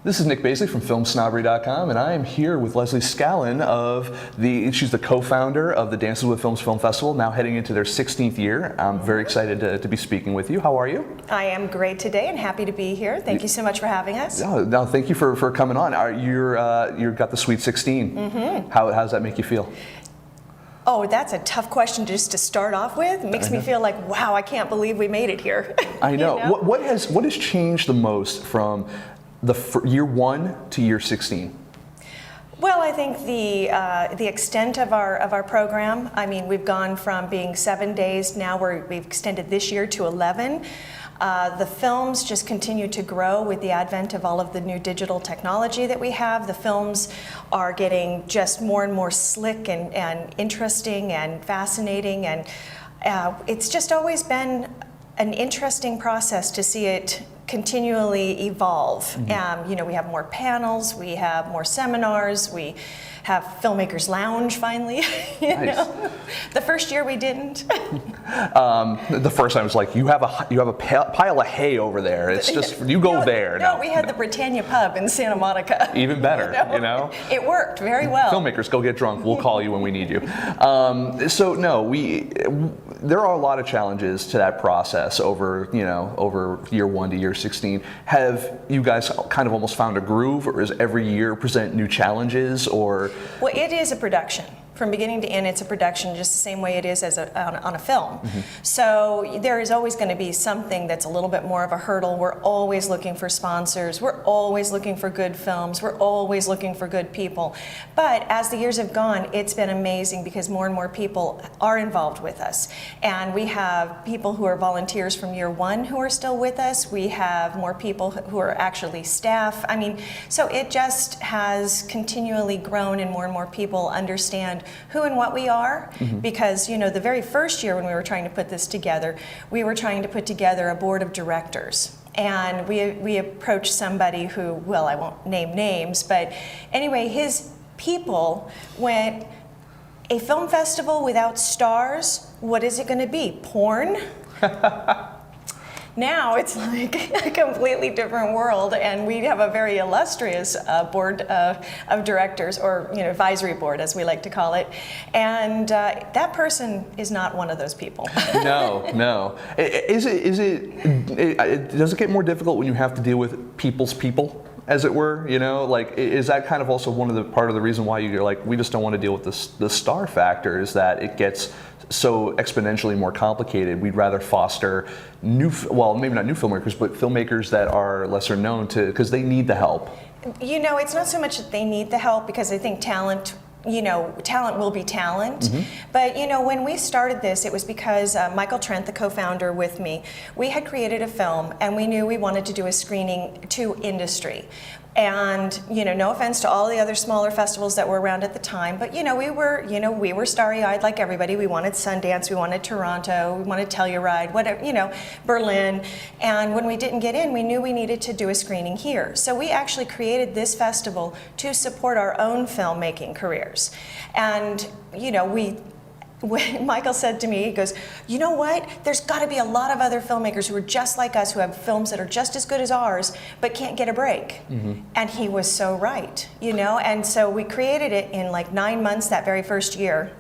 This is Nick Basley from FilmSnobbery.com, and I am here with Leslee Scallon she's the co-founder of the Dances with Films Film Festival, now heading into their 16th year. I'm very excited to be speaking with you. How are you? I am great today and happy to be here. Thank you so much for having us. No, thank you for coming on. You've got the Sweet 16. Mm-hmm. How does that make you feel? Oh, that's a tough question just to start off with. It makes me feel like, wow, I can't believe we made it here. I know. You know? What has changed the most from year 1 to year 16? Well, I think the extent of our program. I mean, we've gone from being 7 days, now we've extended this year to 11. The films just continue to grow with the advent of all of the new digital technology that we have. The films are getting just more and more slick and interesting and fascinating, and it's just always been an interesting process to see it continually evolve. Mm-hmm. We have more panels, we have more seminars, we have Filmmakers Lounge finally. Nice. The first year we didn't. The first time it was like, you have a pile of hay over there. It's just, you go there. No, we had the Britannia pub in Santa Monica. Even better, you know? It worked very well. Filmmakers, go get drunk. We'll call you when we need you. There are a lot of challenges to that process over year 1 to year 16. Have you guys kind of almost found a groove, or is every year present new challenges, or? Well, it is a production. From beginning to end, it's a production just the same way it is as on a film. Mm-hmm. So there is always going to be something that's a little bit more of a hurdle. We're always looking for sponsors. We're always looking for good films. We're always looking for good people. But as the years have gone, it's been amazing because more and more people are involved with us. And we have people who are volunteers from year 1 who are still with us. We have more people who are actually staff. I mean, so it just has continually grown, and more people understand who and what we are. Mm-hmm. Because the very first year when we were trying to put this together, we were trying to put together a board of directors, and we approached somebody who, well, I won't name names, but anyway, his people went, a film festival without stars, what is it going to be, porn? Now it's like a completely different world, and we have a very illustrious board of directors, or advisory board as we like to call it, and that person is not one of those people. No. Does it get more difficult when you have to deal with people's people, as it were? Is that kind of also part of the reason why you're like, we just don't want to deal with the star factor, is that it gets so exponentially more complicated? We'd rather foster maybe not new filmmakers, but filmmakers that are lesser known because they need the help. It's not so much that they need the help, because I think talent will be talent. Mm-hmm. But when we started this, it was because Michael Trent, the co-founder with me, we had created a film, and we knew we wanted to do a screening to industry. And no offense to all the other smaller festivals that were around at the time, but we were starry-eyed like everybody. We wanted Sundance, we wanted Toronto, we wanted Telluride, whatever, Berlin. And when we didn't get in, we knew we needed to do a screening here. So we actually created this festival to support our own filmmaking careers. And when Michael said to me, he goes, you know what, there's got to be a lot of other filmmakers who are just like us, who have films that are just as good as ours, but can't get a break. Mm-hmm. And he was so right, and so we created it in like 9 months that very first year.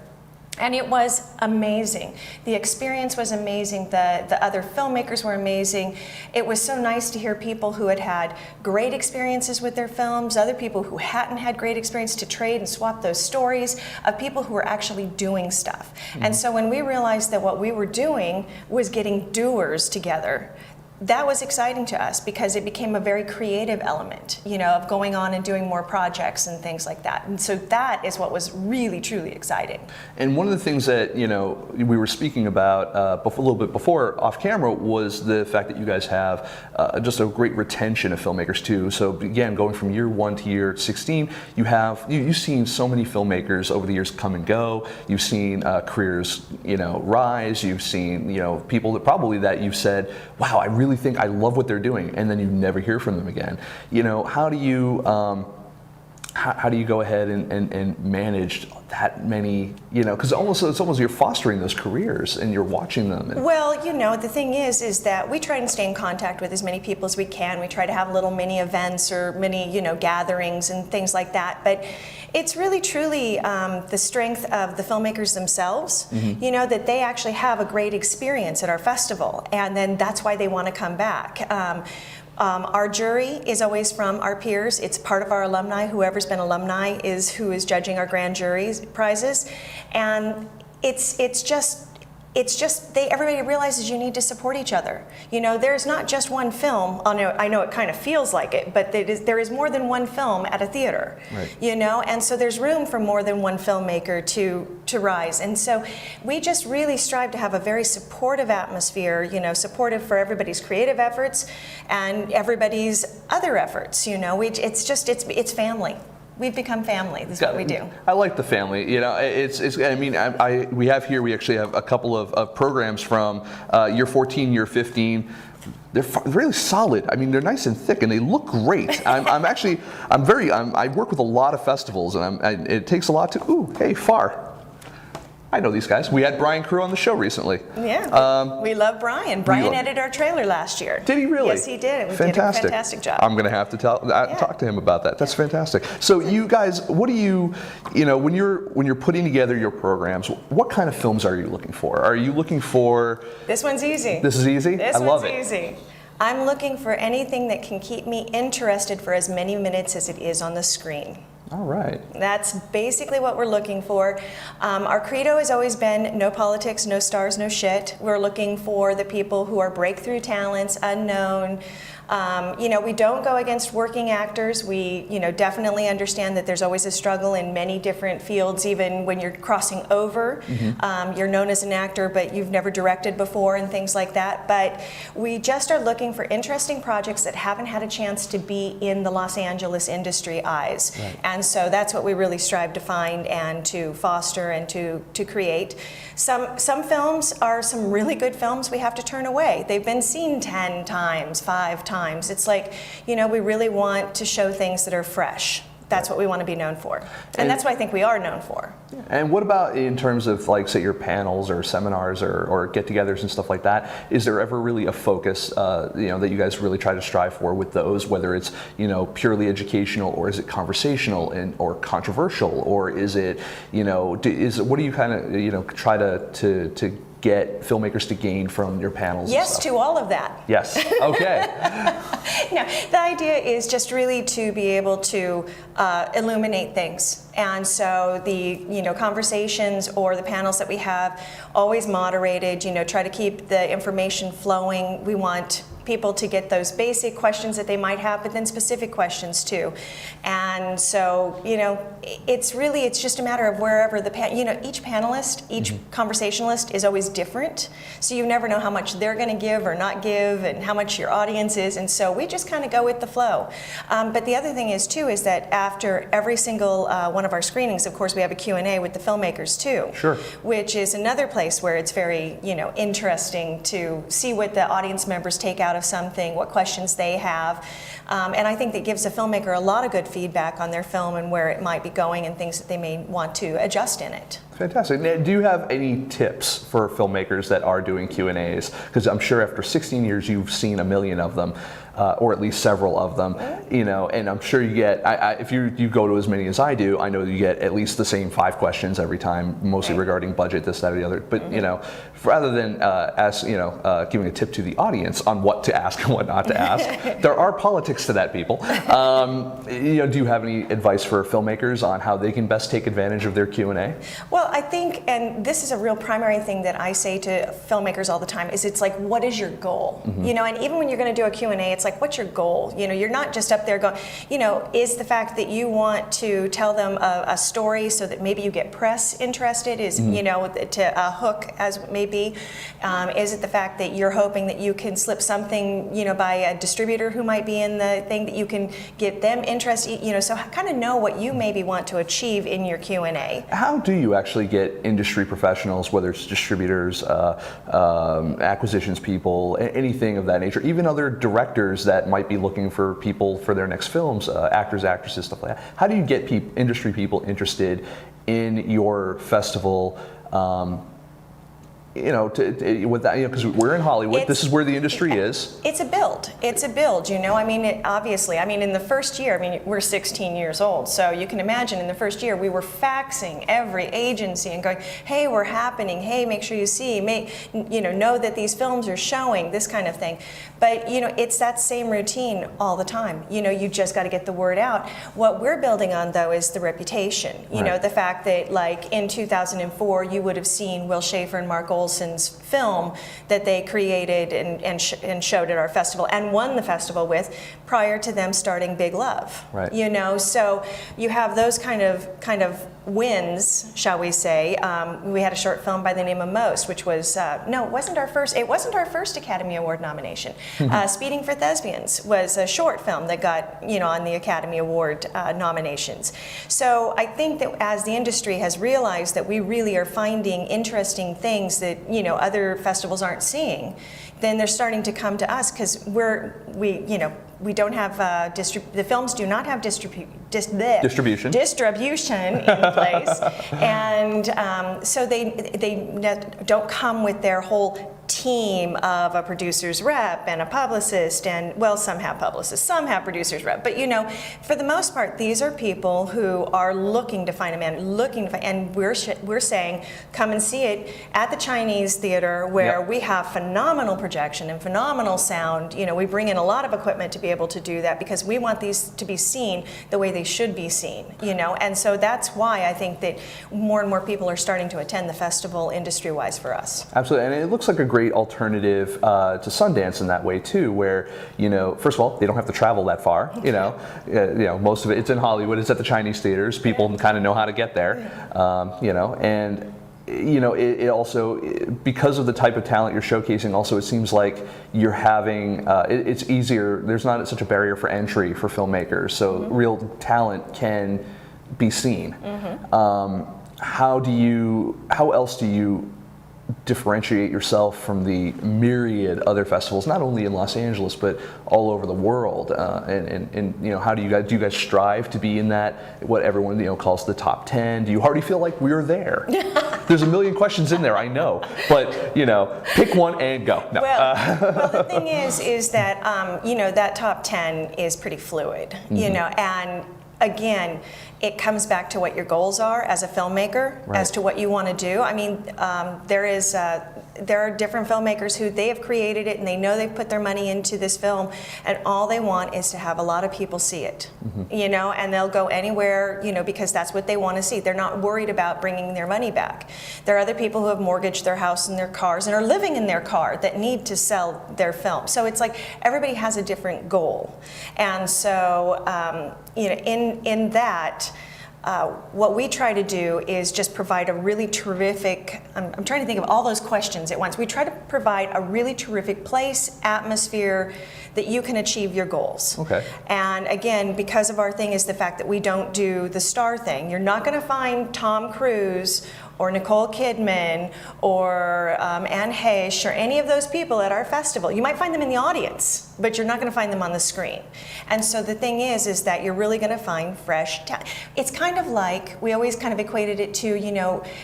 And it was amazing. The experience was amazing. The other filmmakers were amazing. It was so nice to hear people who had had great experiences with their films, other people who hadn't had great experience, to trade and swap those stories of people who were actually doing stuff. Mm-hmm. And so when we realized that what we were doing was getting doers together, that was exciting to us, because it became a very creative element, of going on and doing more projects and things like that. And so that is what was really, truly exciting. And one of the things that, we were speaking about a little bit before off camera was the fact that you guys have just a great retention of filmmakers too. So again, going from year 1 to year 16, you've seen so many filmmakers over the years come and go. You've seen careers, rise. You've seen, people that you've said, wow, I really think I love what they're doing, and then you never hear from them again. how do you go ahead and manage that many, you know, because it's almost you're fostering those careers and you're watching them. Well, you know, the thing is that we try and stay in contact with as many people as we can. We try to have little mini events or mini, you know, gatherings and things like that. But it's really truly the strength of the filmmakers themselves, you know, that they actually have a great experience at our festival, and then that's why they want to come back. Our jury is always from our peers. It's part of our alumni. Whoever's been alumni is who is judging our grand jury prizes, and it's just everybody realizes you need to support each other. You know, there's not just one film. I know it kind of feels like it, but there is more than one film at a theater. Right. You know, and so there's room for more than one filmmaker to rise. And so we just really strive to have a very supportive atmosphere. You know, supportive for everybody's creative efforts and everybody's other efforts. You know, it's family. We've become family. This is what we do. I like the family. You know, I mean, we actually have a couple of programs from year 14, year 15. They're really solid. I mean, they're nice and thick, and they look great. I work with a lot of festivals, and it takes a lot to. Ooh, hey, Far. I know these guys. We had Brian Crew on the show recently. Yeah, we love Brian. Brian edited our trailer last year. Did he really? Yes, he did. We did a fantastic job. I'm going to have to talk to him about that. That's fantastic. So you guys, what do you know, when you're putting together your programs, what kind of films are you looking for? Are you looking for? This one's easy. This is easy? I love it. This one's easy. I'm looking for anything that can keep me interested for as many minutes as it is on the screen. All right. That's basically what we're looking for. Our credo has always been no politics, no stars, no shit. We're looking for the people who are breakthrough talents, unknown. You know, we don't go against working actors. We, you know, definitely understand that there's always a struggle in many different fields, even when you're crossing over. You're known as an actor, but you've never directed before and things like that. But we just are looking for interesting projects that haven't had a chance to be in the Los Angeles industry eyes. Right. And so that's what we really strive to find and to foster and to create. Some films are some really good films we have to turn away. They've been seen 10 times, 5 times. It's like, you know, we really want to show things that are fresh. That's what we want to be known for. And that's what I think we are known for. And what about in terms of, like, say, your panels or seminars or get-togethers and stuff like that? Is there ever really a focus, you know, that you guys really try to strive for with those, whether it's, you know, purely educational, or is it conversational or controversial, or is it, you know, what do you kind of, you know, try to get filmmakers to gain from your panels? Yes to all of that. Yes. Okay. No, the idea is just really to be able to illuminate things. And so the, you know, conversations or the panels that we have, always moderated, you know, try to keep the information flowing. We want people to get those basic questions that they might have, but then specific questions too. And so, you know, it's just a matter of wherever you know, each panelist, each conversationalist is always different. So you never know how much they're going to give or not give and how much your audience is. And so we just kind of go with the flow. But the other thing is too, is that after every single one of our screenings, of course, we have a Q&A with the filmmakers too. Sure. Which is another place where it's very, you know, interesting to see what the audience members take out of something, what questions they have. And I think that gives a filmmaker a lot of good feedback on their film and where it might be going and things that they may want to adjust in it. Fantastic. Now, do you have any tips for filmmakers that are doing Q&As? Because I'm sure after 16 years you've seen a million of them, or at least several of them. You know, and I'm sure you get, if you go to as many as I do, I know you get at least the same 5 questions every time, mostly regarding budget, this, that, or the other. But you know, rather than giving a tip to the audience on what to ask and what not to ask, there are politics to that, people. You know, do you have any advice for filmmakers on how they can best take advantage of their Q&A? Well, I think, and this is a real primary thing that I say to filmmakers all the time, is it's like, what is your goal? You know, and even when you're going to do a Q&A, it's like, what's your goal? You know, you're not just up there going, you know, is the fact that you want to tell them a story so that maybe you get press interested, is, you know, to a hook as it may be? Is it the fact that you're hoping that you can slip something, you know, by a distributor who might be in the thing that you can get them interested, you know, so kind of know what you maybe want to achieve in your Q&A. How do you actually actually get industry professionals, whether it's distributors, acquisitions people, anything of that nature, even other directors that might be looking for people for their next films, actors, actresses, stuff like that. How do you get industry people interested in your festival? With that, because we're in Hollywood, this is where the industry is. It's a build. It's a build, I mean, obviously, I mean, in the first year, I mean, we're 16 years old, so you can imagine in the first year, we were faxing every agency and going, hey, we're happening, hey, make sure you see, know that these films are showing, this kind of thing. But, it's that same routine all the time. You just got to get the word out. What we're building on, though, is the reputation. The fact that, like, in 2004, you would have seen Will Schaefer and Mark Olson's film that they created and showed at our festival and won the festival with prior to them starting Big Love. Right. So you have those kind of wins, shall we say. We had a short film by the name of Most, which was it wasn't our first Academy Award nomination. Speeding for Thespians was a short film that got on the Academy Award nominations. So I think that as the industry has realized that we really are finding interesting things that other festivals aren't seeing, then they're starting to come to us because we don't have the films do not have distribution in place, and so they don't come with their whole team of a producer's rep and a publicist, and some have publicists, some have producer's rep, but for the most part, these are people who are looking to find a man, and we're saying, come and see it at the Chinese theater where we have phenomenal projection and phenomenal sound. We bring in a lot of equipment to be able to do that because we want these to be seen the way they should be seen, and so that's why I think that more and more people are starting to attend the festival industry-wise for us. Absolutely, and it looks like a great alternative to Sundance in that way too, where first of all, they don't have to travel that far. Most of it's in Hollywood. It's at the Chinese theaters. People kind of know how to get there. And it also, because of the type of talent you're showcasing, also it seems like you're having it's easier. There's not such a barrier for entry for filmmakers, so real talent can be seen. How else do you differentiate yourself from the myriad other festivals, not only in Los Angeles but all over the world? And how do you guys strive to be in that, what everyone calls the top 10? Do you already feel like we're there? There's a million questions in there, I know, but pick one and go. No. Well, the thing is that that top 10 is pretty fluid, and again, it comes back to what your goals are as a filmmaker, as to what you want to do. I mean, there are different filmmakers who they have created it and they know they've put their money into this film, and all they want is to have a lot of people see it, and they'll go anywhere, because that's what they want to see. They're not worried about bringing their money back. There are other people who have mortgaged their house and their cars and are living in their car that need to sell their film. So it's like everybody has a different goal, and so in that. What we try to do is just provide a really terrific, I'm trying to think of all those questions at once. We try to provide a really terrific place, atmosphere, that you can achieve your goals. Okay. And again, because of our thing is the fact that we don't do the star thing. You're not going to find Tom Cruise or Nicole Kidman or Anne Heche or any of those people at our festival. You might find them in the audience, but you're not going to find them on the screen. And so the thing is that you're really going to find fresh talent. It's kind of like, we always kind of equated it to,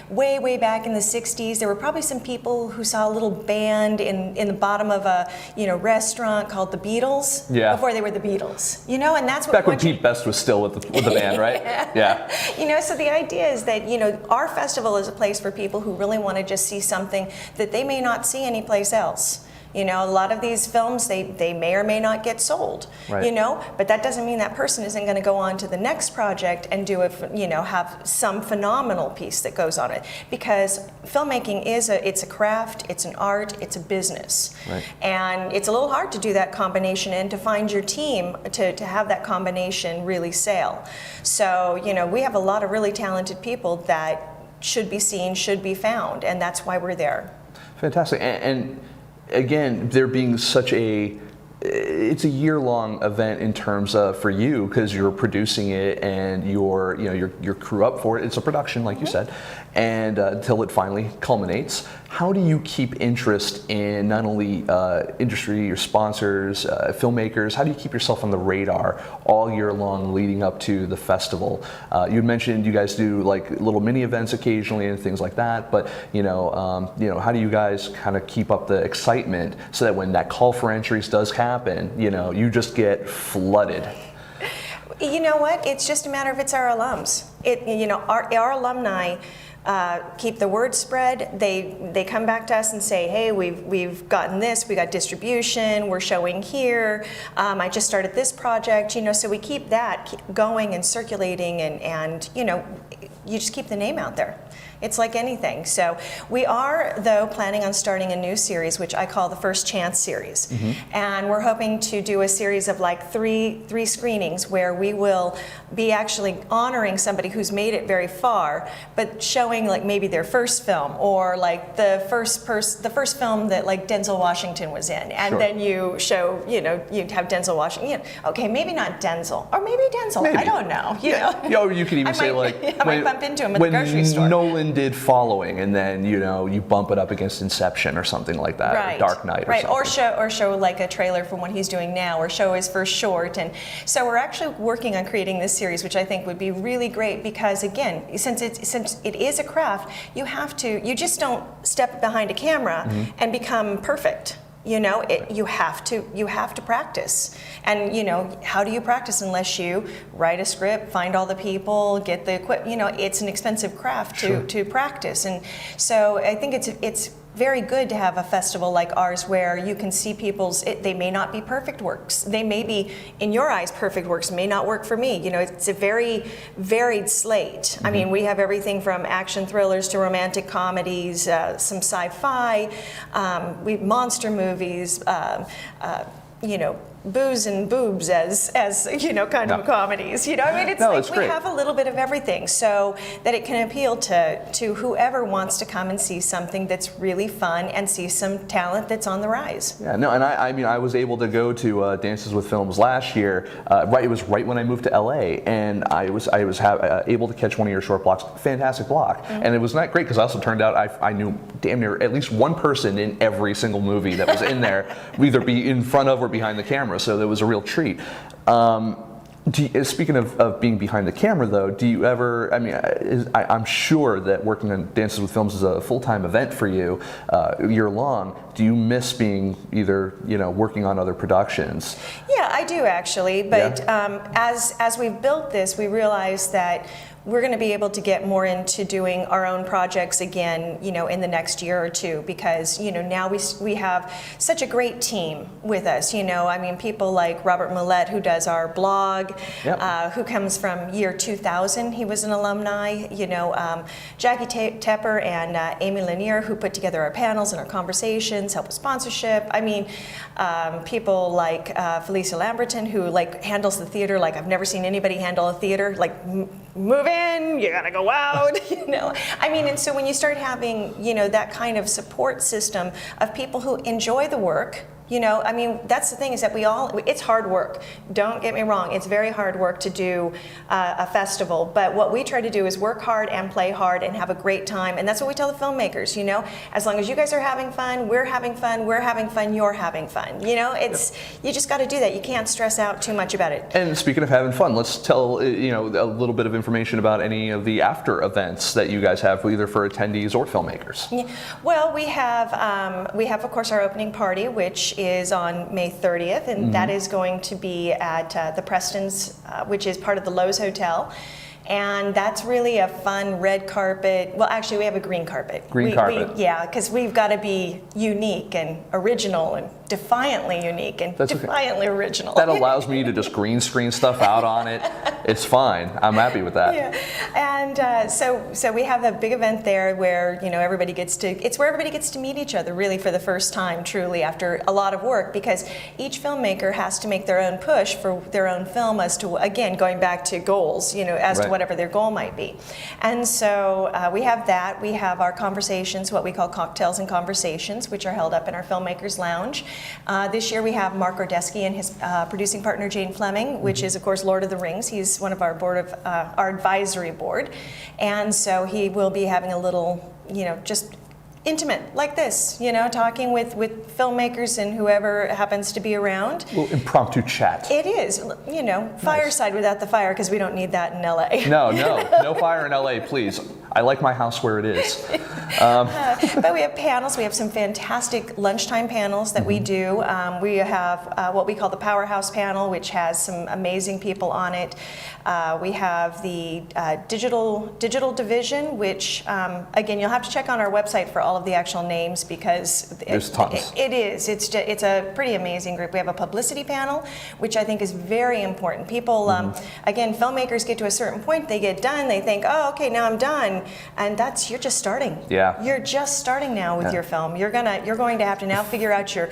way back in the 60s, there were probably some people who saw a little band in the bottom of a, restaurant called the Beatles, before they were the Beatles, and that's what— Back when Pete Best was still with the band, right? Yeah. So the idea is that, our festival is a place for people who really want to just see something that they may not see anyplace else. A lot of these films, they may or may not get sold, but that doesn't mean that person isn't going to go on to the next project and do have some phenomenal piece that goes on it. Because filmmaking it's a craft, it's an art, it's a business. Right. And it's a little hard to do that combination and to find your team to have that combination really sail. So, we have a lot of really talented people that should be seen, should be found, and that's why we're there. Fantastic. And again, there being such a it's a year-long event in terms of for you because you're producing it and your crew up for it. It's a production, like you said, and until it finally culminates. How do you keep interest in not only industry, your sponsors, filmmakers? How do you keep yourself on the radar all year long leading up to the festival? You mentioned you guys do like little mini events occasionally and things like that, but how do you guys kind of keep up the excitement so that when that call for entries does happen, you just get flooded? You know what? It's just a matter of it's our alums. Our alumni keep the word spread. They come back to us and say, hey, we've gotten this, we got distribution, we're showing here, I just started this project, so we keep that going and circulating and you just keep the name out there. It's like anything. So we are, though, planning on starting a new series, which I call the First Chance series. And we're hoping to do a series of like three screenings where we will be actually honoring somebody who's made it very far, but showing like maybe their first film or like the first film that like Denzel Washington was in. And then you show, you'd have Denzel Washington. Okay, maybe not Denzel, or maybe Denzel. Maybe. I don't know. You could even say I might bump into him at the grocery store. Nolan did Following, and then you bump it up against Inception or something like that, right. or Dark Knight, or something. Or show like a trailer from what he's doing now, or show his first short. And so we're actually working on creating this series, which I think would be really great because again, since it is a craft, you just don't step behind a camera and become perfect. You have to practice. And how do you practice unless you write a script, find all the people, get the equipment, it's an expensive craft to practice. And so I think it's very good to have a festival like ours where you can see they may not be perfect works. They may be, in your eyes, perfect works, may not work for me. It's a very varied slate. I mean, we have everything from action thrillers to romantic comedies, some sci-fi, monster movies, booze and boobs as kind of comedies. It's we have a little bit of everything so that it can appeal to whoever wants to come and see something that's really fun and see some talent that's on the rise. Yeah, no, and I was able to go to Dances with Films last year. It was right when I moved to LA, and I was able to catch one of your short blocks. Fantastic block, and it was not great because I also turned out I knew damn near at least one person in every single movie that was in there, either be in front of or behind the camera. So that was a real treat. Speaking of being behind the camera, though, do you ever? I'm sure that working on Dances with Films is a full-time event for you, year long. Do you miss being either working on other productions? Yeah, I do actually. But as we've built this, we realized that we're going to be able to get more into doing our own projects again, in the next year or two, because now we have such a great team with us. People like Robert Millett, who does our blog, who comes from year 2000. He was an alumni. Jackie Tepper and Amy Lanier, who put together our panels and our conversations, help with sponsorship. People like Felicia Lamberton, who handles the theater like I've never seen anybody handle a theater. Move in, you gotta go out, and so when you start having, that kind of support system of people who enjoy the work, that's the thing is that it's hard work. Don't get me wrong, it's very hard work to do a festival, but what we try to do is work hard and play hard and have a great time, and that's what we tell the filmmakers, as long as you guys are having fun, we're having fun, you're having fun, you just gotta do that. You can't stress out too much about it. And speaking of having fun, let's tell, a little bit of information about any of the after events that you guys have, either for attendees or filmmakers. Yeah. Well, we have of course our opening party, which is on May 30th, and that is going to be at the Preston's, which is part of the Lowe's Hotel. And that's really a fun red carpet. Well, actually, we have a green carpet. Because we've got to be unique and original and defiantly unique and defiantly original. That allows me to just green screen stuff out on it. It's fine. I'm happy with that. Yeah, and so we have a big event there where everybody gets to. It's where everybody gets to meet each other really for the first time, truly after a lot of work, because each filmmaker has to make their own push for their own film as to, again, going back to goals, as to whatever their goal might be. And so we have that. We have our conversations, what we call cocktails and conversations, which are held up in our Filmmakers Lounge. This year we have Mark Ordesky and his producing partner Jane Fleming, which is of course Lord of the Rings. He's one of our our advisory board, and so he will be having a little, just intimate like this, talking with filmmakers and whoever happens to be around. A little impromptu chat. It is, fireside without the fire, because we don't need that in LA. No fire in LA, please. I like my house where it is. But we have panels. We have some fantastic lunchtime panels that we do. We have what we call the Powerhouse panel, which has some amazing people on it. We have the digital division, which again, you'll have to check on our website for all of the actual names, because there's tons. It is. It's a pretty amazing group. We have a publicity panel, which I think is very important. People, again, filmmakers get to a certain point, they get done, they think, oh, okay, now I'm done, and you're just starting. Yeah. You're just starting now with your film. You're going to have to now figure out your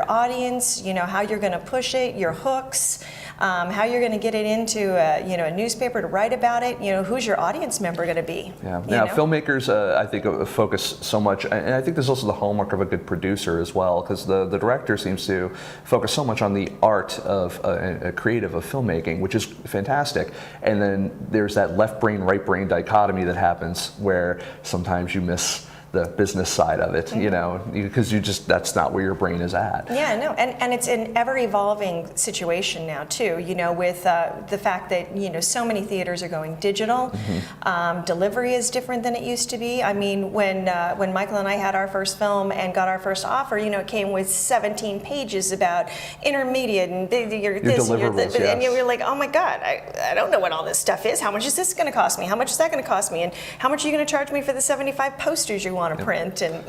audience, how you're going to push it, your hooks, how you're going to get it into a newspaper to write about it. Who's your audience member going to be? Yeah. Now, filmmakers, I think, focus so much, and I think there's also the hallmark of a good producer as well, because the director seems to focus so much on the art of a creative of filmmaking, which is fantastic. And then there's that left brain, right brain dichotomy that happens, where sometimes you miss the business side of it, because that's not where your brain is at. Yeah, no, and it's an ever-evolving situation now too, with the fact that, so many theaters are going digital. Delivery is different than it used to be. I mean, when Michael and I had our first film and got our first offer, it came with 17 pages about intermediate and your this and your this, and you were like, oh my God, I don't know what all this stuff is. How much is this going to cost me? How much is that going to cost me? And how much are you going to charge me for the 75 posters you want to print? And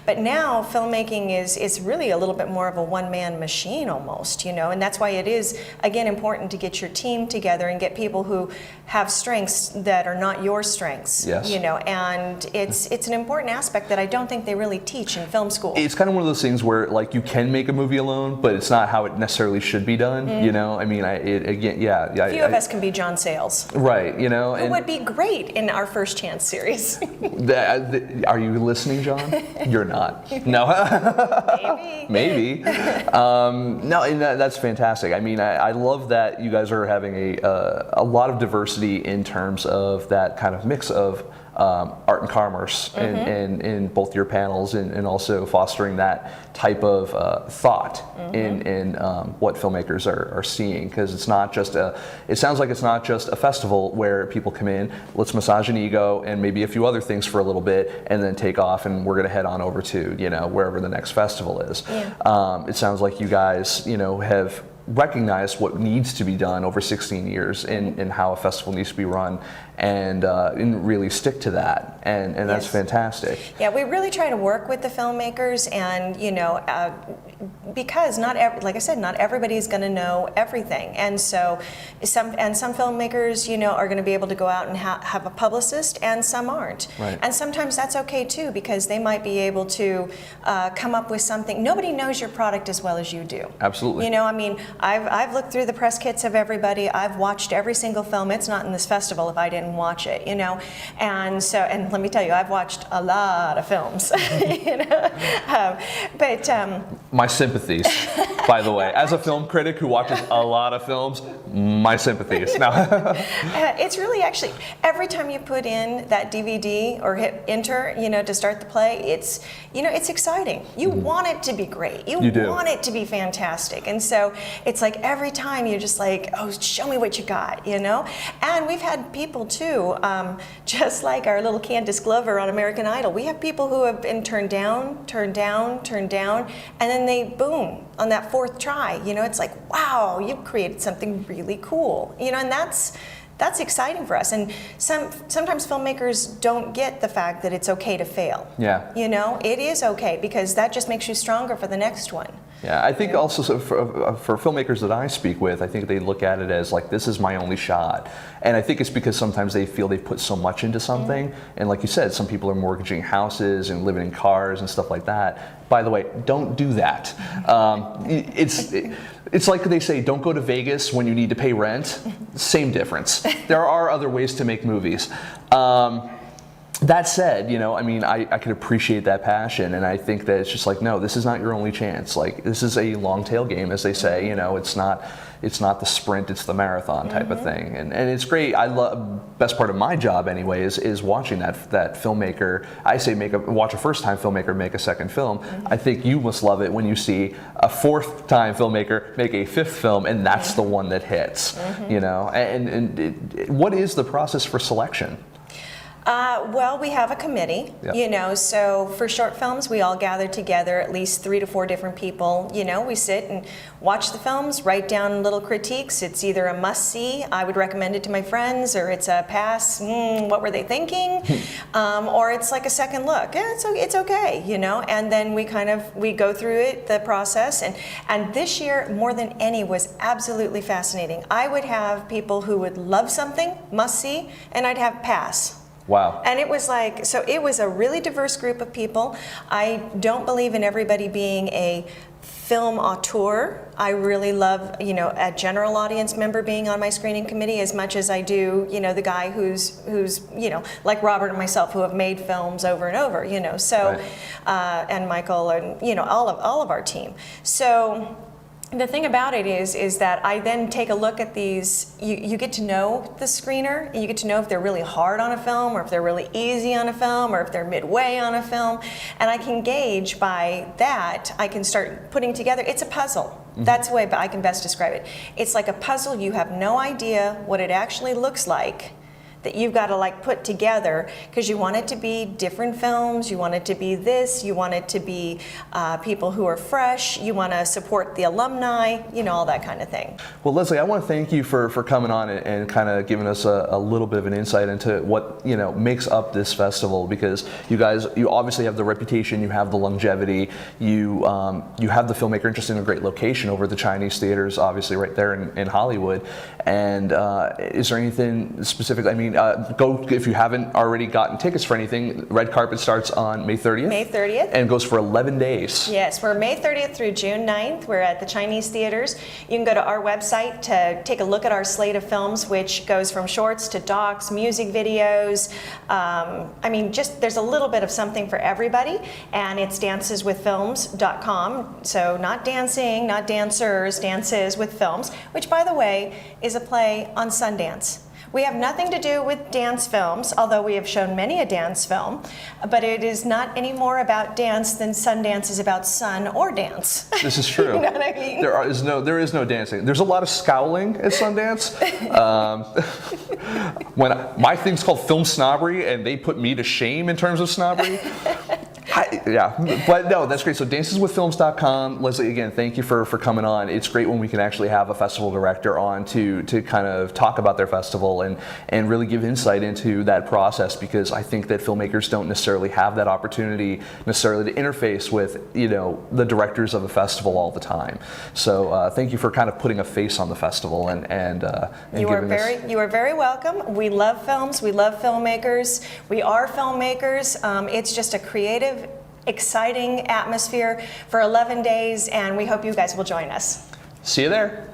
but now filmmaking is really a little bit more of a one-man machine almost, and that's why it is, again, important to get your team together and get people who have strengths that are not your strengths. Yes. And it's an important aspect that I don't think they really teach in film school. It's kind of one of those things where, like, you can make a movie alone, but it's not how it necessarily should be done. I mean, Few of us can be John Sayles. Right. Who would be great in our First Chance series. Are you listening, John? You're not. No. Maybe. No, and that's fantastic. I mean, I love that you guys are having a lot of diversity in terms of that kind of mix of art and commerce in both your panels, and also fostering that type of thought in what filmmakers are seeing, because it sounds like it's not just a festival where people come in, let's massage an ego and maybe a few other things for a little bit, and then take off and we're going to head on over to wherever the next festival is. It sounds like you guys have recognize what needs to be done over 16 years in how a festival needs to be run, and really stick to that, and that's fantastic. Yeah, we really try to work with the filmmakers, and because like I said, not everybody's going to know everything, and so some filmmakers are going to be able to go out and have a publicist, and some aren't. Right. And sometimes that's okay too, because they might be able to come up with something. Nobody knows your product as well as you do. Absolutely. I mean, I've looked through the press kits of everybody. I've watched every single film. It's not in this festival if I didn't watch it, And so, and let me tell you, I've watched a lot of films, my sympathies, by the way, as a film critic who watches a lot of films, my sympathies. Now, it's really actually every time you put in that DVD or hit enter, to start the play, it's exciting. You want it to be great. You want it to be fantastic, and so it's like every time you're just like, oh, show me what you got, And we've had people too, just like our little Candace Glover on American Idol. We have people who have been turned down, and then they boom on that fourth try. It's like, wow, you've created something really cool. And that's exciting for us. And sometimes filmmakers don't get the fact that it's okay to fail. Yeah. It is okay, because that just makes you stronger for the next one. Yeah, I think also for filmmakers that I speak with, I think they look at it as like, this is my only shot. And I think it's because sometimes they feel they've put so much into something. And like you said, some people are mortgaging houses and living in cars and stuff like that. By the way, don't do that. It's like they say, don't go to Vegas when you need to pay rent. Same difference. There are other ways to make movies. That said, you know, I mean, I could appreciate that passion, and I think that it's just like, no, this is not your only chance. Like, this is a long tail game, as they say. You know, it's not the sprint, it's the marathon type of thing, and it's great. I love, best part of my job anyway is watching that filmmaker. I say watch a first time filmmaker make a second film. I think you must love it when you see a fourth time filmmaker make a fifth film, and that's the one that hits. You know, what is the process for selection? Well, we have a committee, you know, so for short films, we all gather together, at least 3 to 4 different people. You know, we sit and watch the films, write down little critiques. It's either a must-see, I would recommend it to my friends, or it's a pass, what were they thinking? Or it's like a second look, it's okay, you know, and then we go through it, the process, and this year, more than any, was absolutely fascinating. I would have people who would love something, must-see, and I'd have pass. Wow. And it was like, so it was a really diverse group of people. I don't believe in everybody being a film auteur. I really love, you know, a general audience member being on my screening committee as much as I do, you know, the guy who's you know, like Robert and myself, who have made films over and over, you know, so, and Michael, and, you know, all of our team. So the thing about it is that I then take a look at these, you get to know the screener, and you get to know if they're really hard on a film, or if they're really easy on a film, or if they're midway on a film, and I can gauge by that, I can start putting together, it's a puzzle. That's the way I can best describe it. It's like a puzzle, you have no idea what it actually looks like, that you've got to like put together, because you want it to be different films, you want it to be this, you want it to be people who are fresh, you want to support the alumni, you know, all that kind of thing. Well, Leslie, I want to thank you for coming on and kind of giving us a little bit of an insight into what, you know, makes up this festival, because you guys, you obviously have the reputation, you have the longevity, you have the filmmaker interested in a great location over at the Chinese theaters, obviously right there in Hollywood. And is there anything specific? I mean, go, if you haven't already gotten tickets for anything, red carpet starts on May 30th. May 30th. And goes for 11 days. Yes, we're May 30th through June 9th. We're at the Chinese theaters. You can go to our website to take a look at our slate of films, which goes from shorts to docs, music videos. I mean, just there's a little bit of something for everybody, and it's danceswithfilms.com. So not dancing, not dancers, Dances with Films, which, by the way, is a play on Sundance. We have nothing to do with dance films, although we have shown many a dance film, but it is not any more about dance than Sundance is about sun or dance. This is true. You know what I mean? There is no dancing. There's a lot of scowling at Sundance. When my thing's called FilmSnobbery, and they put me to shame in terms of snobbery. Yeah, but no, that's great. So danceswithfilms.com. Leslie, again, thank you for coming on. It's great when we can actually have a festival director on to kind of talk about their festival and really give insight into that process, because I think that filmmakers don't necessarily have that opportunity necessarily to interface with, you know, the directors of a festival all the time. So thank you for kind of putting a face on the festival and you are very welcome. We love films. We love filmmakers. We are filmmakers. It's just a creative, exciting atmosphere for 11 days, and we hope you guys will join us. See you there.